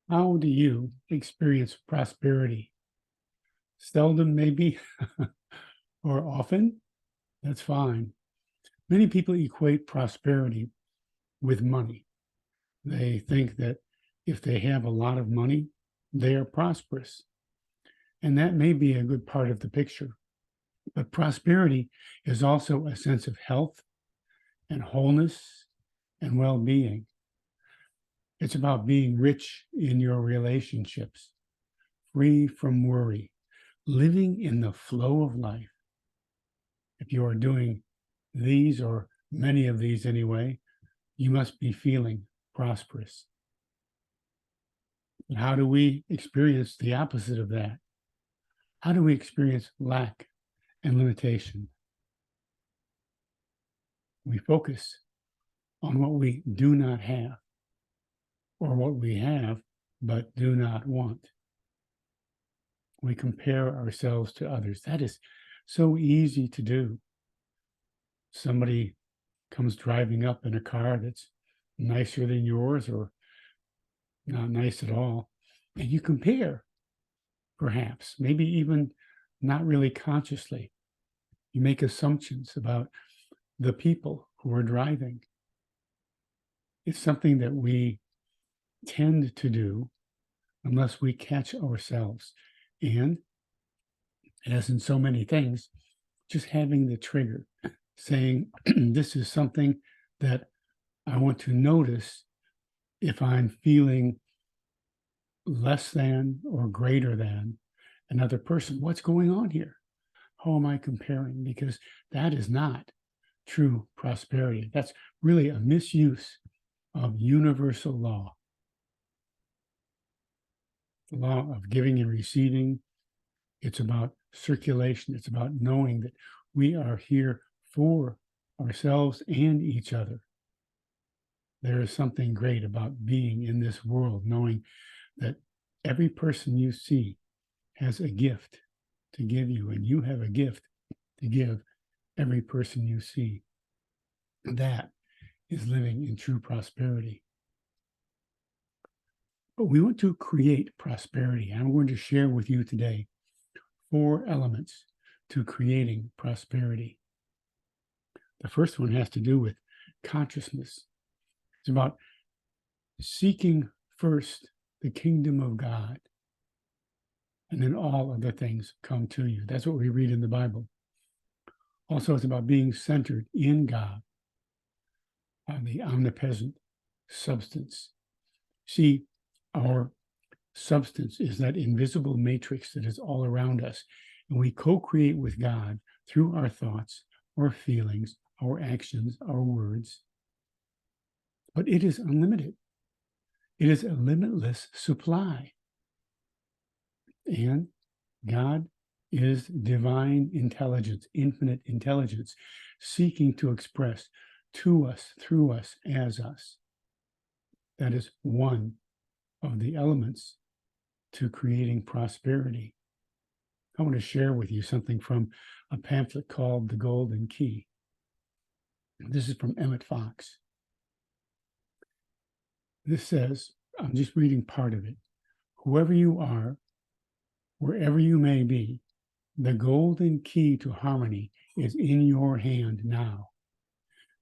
How do you experience prosperity? Seldom, maybe, or often? That's fine. Many people equate prosperity with money. They think that if they have a lot of money, they are prosperous. And that may be a good part of the picture. But prosperity is also a sense of health and wholeness and well being. It's about being rich in your relationships, free from worry, living in the flow of life. If you are doing these, or many of these anyway, you must be feeling prosperous. But how do we experience the opposite of that? How do we experience lack and limitation? We focus on what we do not have, or what we have but do not want. We compare ourselves to others. That is so easy to do. Somebody comes driving up in a car that's nicer than yours or not nice at all, and you compare, perhaps, maybe even not really consciously. You make assumptions about the people who are driving. It's something that we tend to do unless we catch ourselves. And as in so many things, just having the trigger saying, this is something that I want to notice if I'm feeling less than or greater than another person. What's going on here? How am I comparing? Because that is not true prosperity. That's really a misuse of universal law, the law of giving and receiving. It's about circulation. It's about knowing that we are here for ourselves and each other. There is something great about being in this world, knowing that every person you see has a gift to give you, and you have a gift to give every person you see. That is living in true prosperity. But we want to create prosperity. I'm going to share with you today 4 elements to creating prosperity. The first one has to do with consciousness. It's about seeking first the kingdom of God, and then all other things come to you. That's what we read in the Bible. Also, it's about being centered in God, the omnipresent substance. See, our substance is that invisible matrix that is all around us, and we co-create with God through our thoughts, our feelings, our actions, our words. But it is unlimited. It is a limitless supply. And God is divine intelligence, infinite intelligence, seeking to express to us, through us, as us. That is one of the elements to creating prosperity. I want to share with you something from a pamphlet called The Golden Key. This is from Emmett Fox. This says, I'm just reading part of it. Whoever you are, wherever you may be, the golden key to harmony is in your hand now.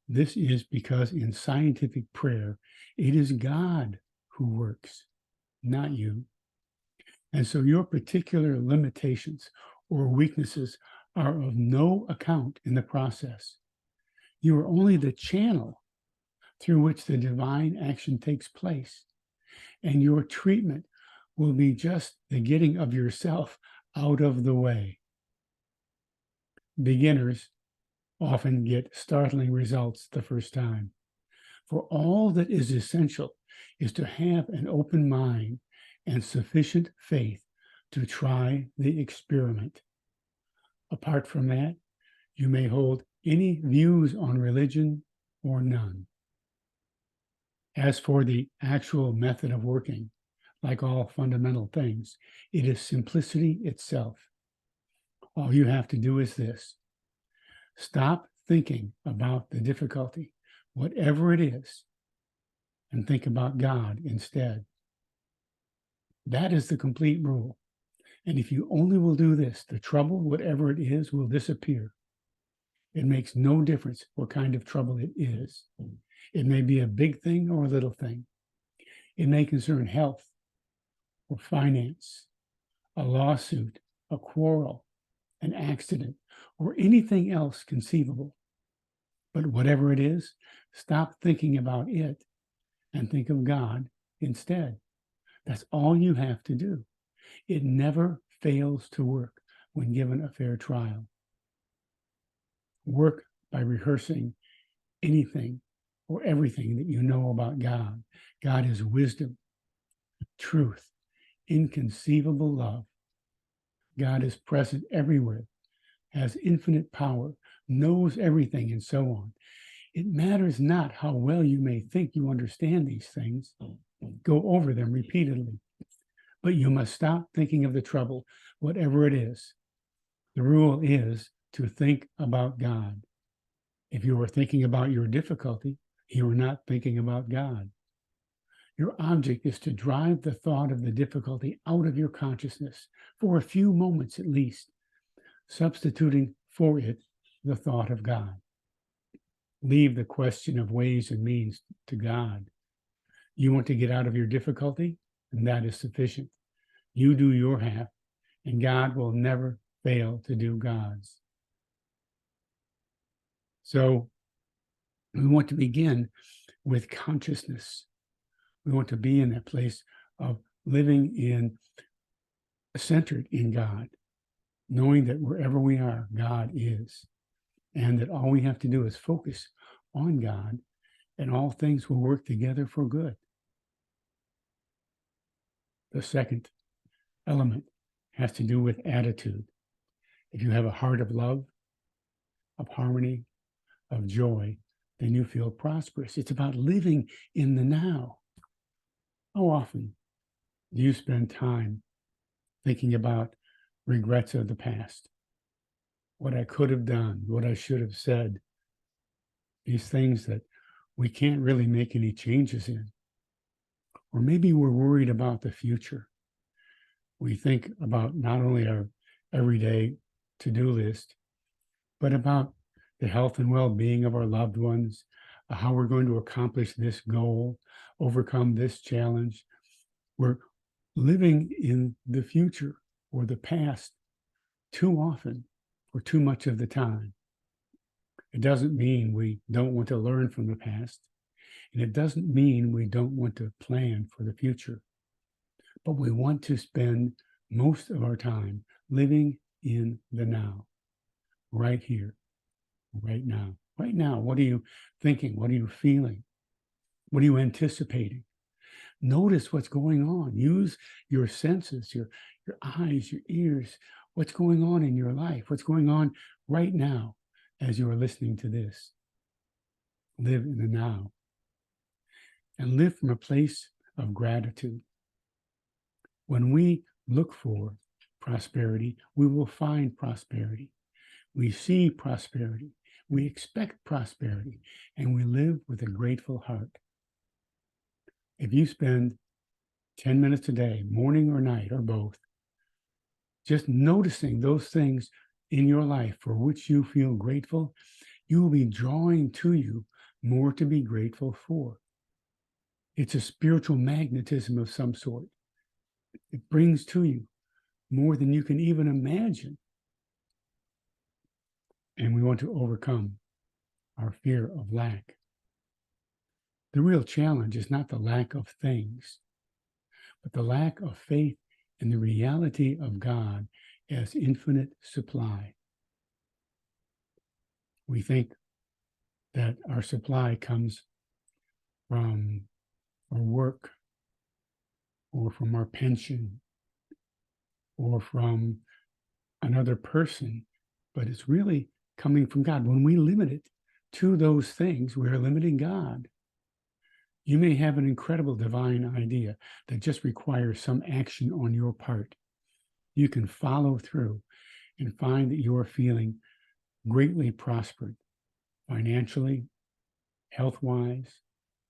This is because in scientific prayer, it is God who works, not you. And so your particular limitations or weaknesses are of no account in the process. You are only the channel through which the divine action takes place. And your treatment will be just the getting of yourself out of the way. Beginners often get startling results the first time. For all that is essential is to have an open mind and sufficient faith to try the experiment. Apart from that, you may hold any views on religion or none. As for the actual method of working, like all fundamental things, it is simplicity itself. All you have to do is this: stop thinking about the difficulty, whatever it is, and think about God instead. That is the complete rule. And if you only will do this, the trouble, whatever it is, will disappear. It makes no difference what kind of trouble it is. It may be a big thing or a little thing. It may concern health or finance, a lawsuit, a quarrel, an accident, or anything else conceivable. But whatever it is, stop thinking about it and think of God instead. That's all you have to do. It never fails to work when given a fair trial. Work by rehearsing anything or everything that you know about God. God is wisdom, truth, inconceivable love. God is present everywhere, has infinite power, knows everything, and so on. It matters not how well you may think you understand these things. Go over them repeatedly. But you must stop thinking of the trouble, whatever it is. The rule is to think about God. If you are thinking about your difficulty, you are not thinking about God. Your object is to drive the thought of the difficulty out of your consciousness for a few moments at least, substituting for it the thought of God. Leave the question of ways and means to God. You want to get out of your difficulty, and that is sufficient. You do your half, and God will never fail to do God's. So we want to begin with consciousness. We want to be in that place of living centered in God, knowing that wherever we are, God is, and that all we have to do is focus on God, and all things will work together for good. The second element has to do with attitude. If you have a heart of love, of harmony, of joy, then you feel prosperous. It's about living in the now. How often do you spend time thinking about regrets of the past? What I could have done, what I should have said, these things that we can't really make any changes in. Or maybe we're worried about the future. We think about not only our everyday to-do list, but about the health and well-being of our loved ones, how we're going to accomplish this goal, overcome this challenge. We're living in the future or the past too often or too much of the time. It doesn't mean we don't want to learn from the past, and it doesn't mean we don't want to plan for the future. But we want to spend most of our time living in the now, right here, right now. Right now, what are you thinking? What are you feeling? What are you anticipating? Notice what's going on. Use your senses, your eyes, your ears, what's going on in your life, what's going on right now as you are listening to this. Live in the now. And live from a place of gratitude. When we look for prosperity, we will find prosperity. We see prosperity. We expect prosperity, and we live with a grateful heart. If you spend 10 minutes a day, morning or night or both, just noticing those things in your life for which you feel grateful, you will be drawing to you more to be grateful for. It's a spiritual magnetism of some sort. It brings to you more than you can even imagine. And we want to overcome our fear of lack. The real challenge is not the lack of things, but the lack of faith in the reality of God as infinite supply. We think that our supply comes from our work, or from our pension, or from another person, but it's really coming from God. When we limit it to those things, we are limiting God. You may have an incredible divine idea that just requires some action on your part. You can follow through and find that you are feeling greatly prospered financially, health-wise,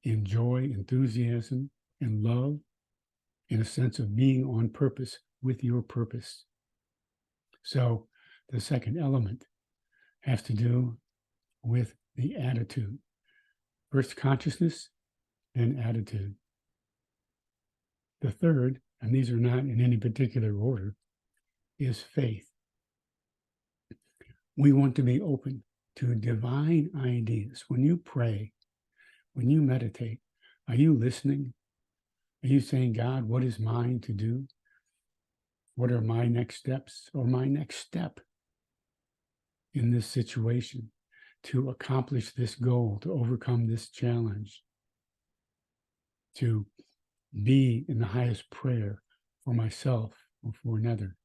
in joy, enthusiasm, and love, in a sense of being on purpose with your purpose. So the second element has to do with the attitude. First consciousness, then attitude. The third, and these are not in any particular order, is faith. We want to be open to divine ideas. When you pray, when you meditate, are you listening? Are you saying, God, what is mine to do? What are my next steps or my next step in this situation to accomplish this goal, to overcome this challenge, to be in the highest prayer for myself or for another?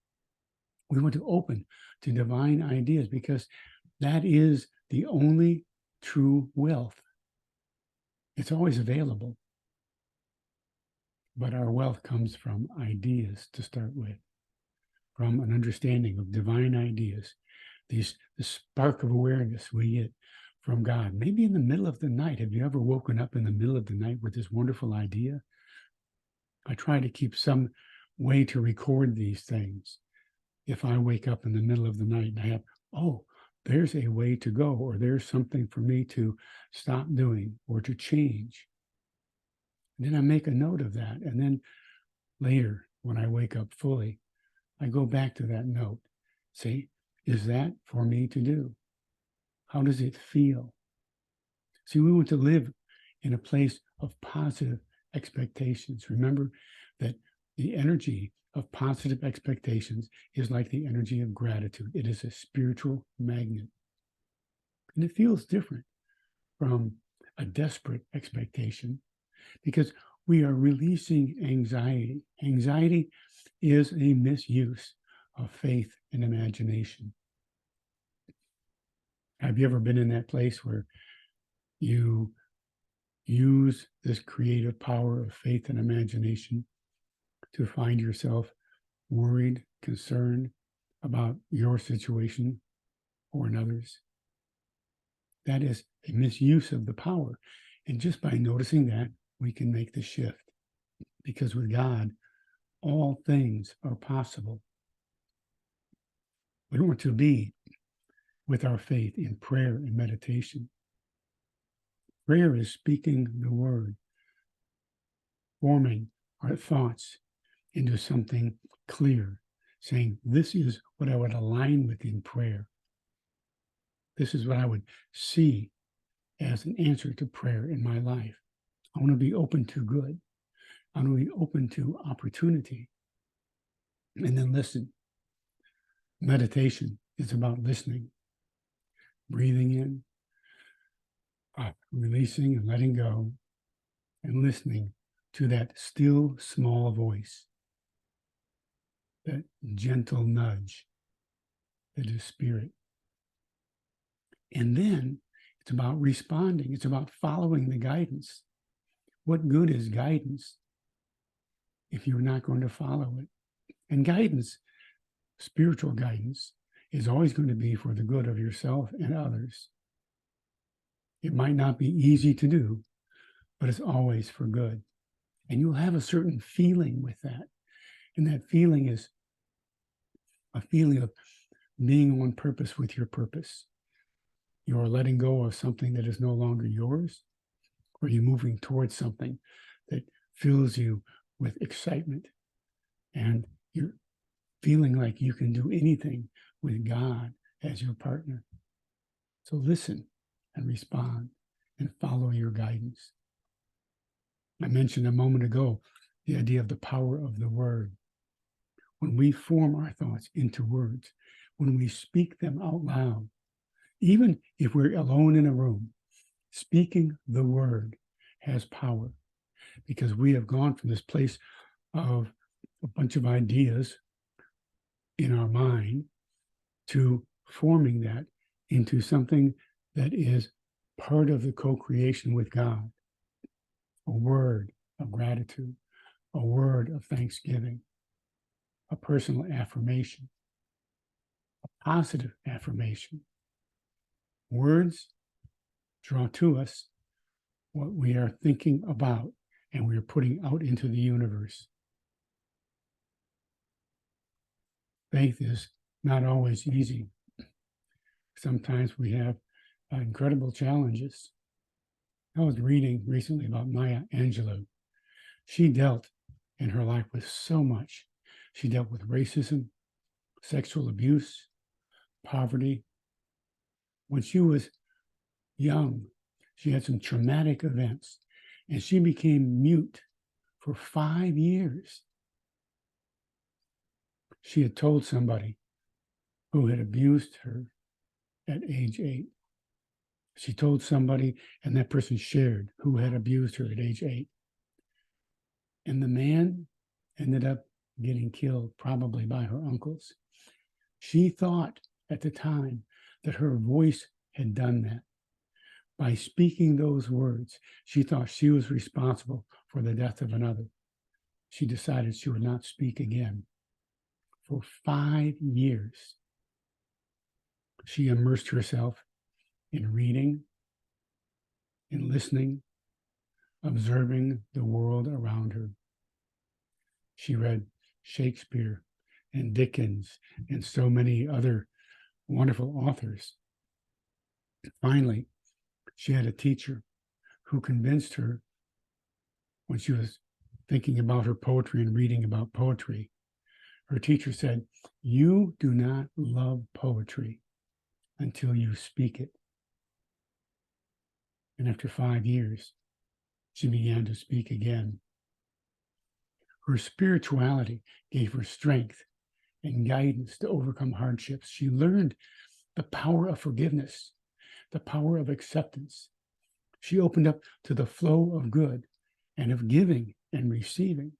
We want to open to divine ideas because that is the only true wealth. It's always available, but our wealth comes from ideas to start with, from an understanding of divine ideas, the spark of awareness we get from God. Maybe in the middle of the night. Have you ever woken up in the middle of the night with this wonderful idea? I try to keep some way to record these things. If I wake up in the middle of the night and I have, oh, there's a way to go, or there's something for me to stop doing or to change. And then I make a note of that. And then later, when I wake up fully, I go back to that note. See, is that for me to do? How does it feel? See, we want to live in a place of positive expectations. Remember that the energy of positive expectations is like the energy of gratitude. It is a spiritual magnet. And it feels different from a desperate expectation because we are releasing anxiety. Anxiety is a misuse of faith and imagination. Have you ever been in that place where you use this creative power of faith and imagination to find yourself worried, concerned about your situation or another's? That is a misuse of the power. And just by noticing that, we can make the shift. Because with God, all things are possible. We want to be with our faith in prayer and meditation. Prayer is speaking the word, forming our thoughts into something clear, saying, this is what I would align with in prayer. This is what I would see as an answer to prayer in my life. I want to be open to good. I want to be open to opportunity. And then listen. Meditation is about listening, breathing in, releasing and letting go, and listening to that still small voice, that gentle nudge that is spirit. And then it's about responding. It's about following the guidance. What good is guidance if you're not going to follow it? And guidance, spiritual guidance, is always going to be for the good of yourself and others. It might not be easy to do, but it's always for good. And you'll have a certain feeling with that. And that feeling is a feeling of being on purpose with your purpose. You are letting go of something that is no longer yours, or you're moving towards something that fills you with excitement. And you're feeling like you can do anything with God as your partner. So listen and respond and follow your guidance. I mentioned a moment ago the idea of the power of the word. When we form our thoughts into words, when we speak them out loud, even if we're alone in a room, speaking the word has power because we have gone from this place of a bunch of ideas in our mind to forming that into something that is part of the co-creation with God. A word of gratitude, a word of thanksgiving, a personal affirmation, a positive affirmation. Words draw to us what we are thinking about and we are putting out into the universe. faith is not always easy. Sometimes we have incredible challenges. I was reading recently about Maya Angelou. She dealt in her life with so much. She dealt with racism, sexual abuse, poverty. When she was young, she had some traumatic events, and she became mute for 5 years. She had told somebody who had abused her at age 8. She told somebody, and that person shared who had abused her at age 8. And the man ended up getting killed, probably by her uncles. She thought at the time that her voice had done that. By speaking those words, she thought she was responsible for the death of another. She decided she would not speak again. For 5 years, she immersed herself in reading, in listening, observing the world around her. She read Shakespeare and Dickens and so many other wonderful authors. Finally, she had a teacher who convinced her, when she was thinking about her poetry and reading about poetry, her teacher said, "You do not love poetry until you speak it." And after 5 years, she began to speak again. Her spirituality gave her strength and guidance to overcome hardships. She learned the power of forgiveness, the power of acceptance. She opened up to the flow of good and of giving and receiving.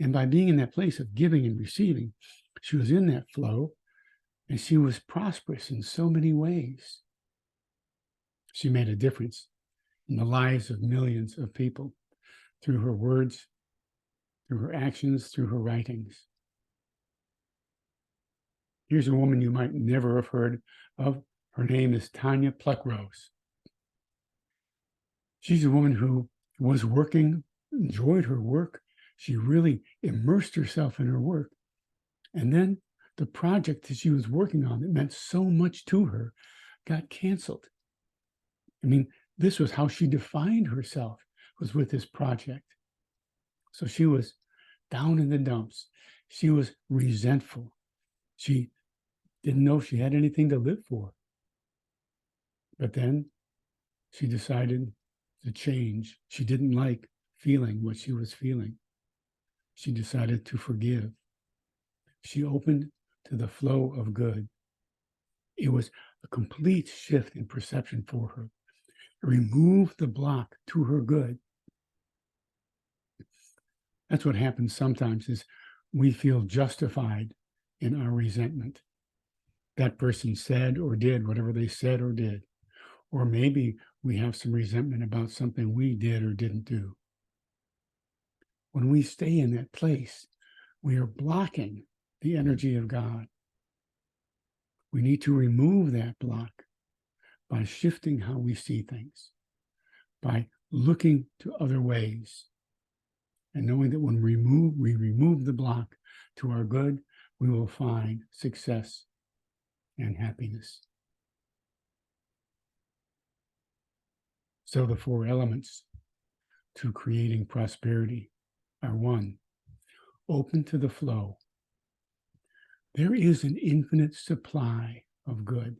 And by being in that place of giving and receiving, she was in that flow, and she was prosperous in so many ways. She made a difference in the lives of millions of people through her words, through her actions, through her writings. Here's a woman you might never have heard of. Her name is Tanya Pluckrose. She's a woman who was working, enjoyed her work. She really immersed herself in her work. And then the project that she was working on that meant so much to her got canceled. I mean, this was how she defined herself, was with this project. So she was down in the dumps. She was resentful. She didn't know she had anything to live for. But then she decided to change. She didn't like feeling what she was feeling. She decided to forgive. She opened to the flow of good. It was a complete shift in perception for her. It removed the block to her good. That's what happens sometimes, is we feel justified in our resentment. That person said or did whatever they said or did. Or maybe we have some resentment about something we did or didn't do. When we stay in that place, we are blocking the energy of God. We need to remove that block by shifting how we see things, by looking to other ways, and knowing that when we remove the block to our good, we will find success and happiness. So the 4 elements to creating prosperity are: 1, open to the flow. There is an infinite supply of good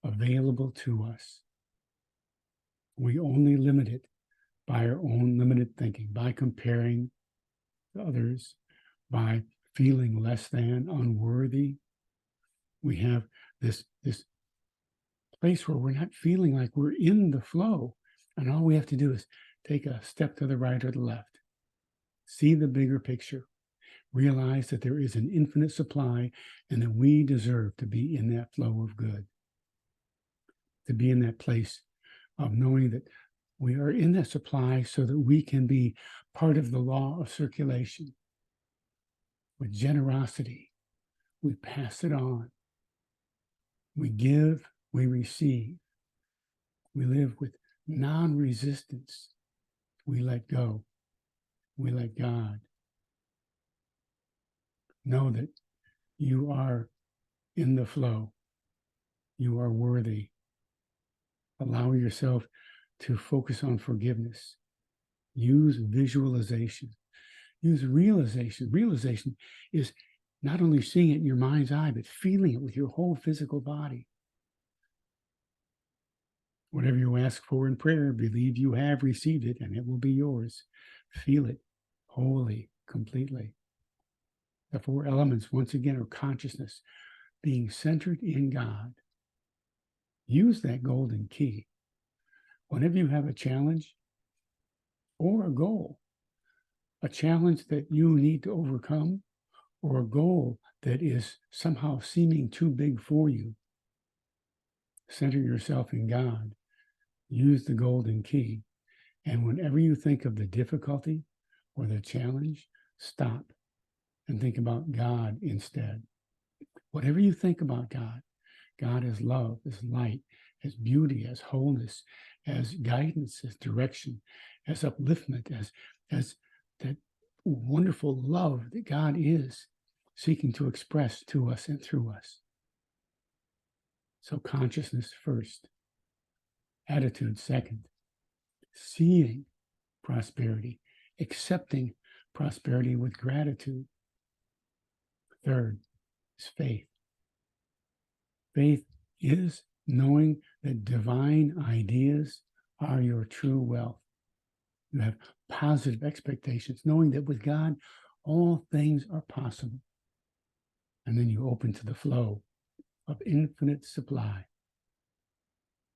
available to us. We only limit it by our own limited thinking, by comparing to others, by feeling less than, unworthy. We have this place where we're not feeling like we're in the flow, and all we have to do is take a step to the right or the left, see the bigger picture, realize that there is an infinite supply and that we deserve to be in that flow of good, to be in that place of knowing that we are in that supply so that we can be part of the law of circulation. With generosity, we pass it on. We give, we receive. We live with non-resistance. We let go. We let God. Know that You are in the flow. You are worthy. Allow yourself to focus on forgiveness. Use visualization. Use realization. Realization is not only seeing it in your mind's eye, but feeling it with your whole physical body. Whatever you ask for in prayer, believe you have received it and it will be yours. Feel it wholly, completely. The four elements, once again, are consciousness, being centered in God. Use that golden key. Whenever you have a challenge or a goal, a challenge that you need to overcome, or a goal that is somehow seeming too big for you, center yourself in God. Use the golden key. And whenever you think of the difficulty or the challenge, stop and think about God instead. Whatever you think about God, God as love, as light, as beauty, as wholeness, as guidance, as direction, as upliftment, as that wonderful love that God is seeking to express to us and through us. So consciousness first, attitude second, seeing prosperity, accepting prosperity with gratitude. Third is faith. Faith is knowing that divine ideas are your true wealth. You have positive expectations, knowing that with God, all things are possible. And then you open to the flow of infinite supply.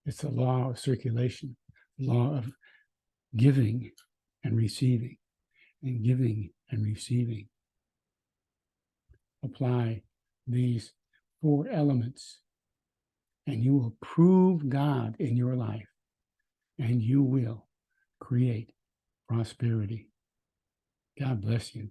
It's the law of circulation, the law of giving and receiving, and giving and receiving. Apply these four elements, and you will prove God in your life, and you will create prosperity. God bless you.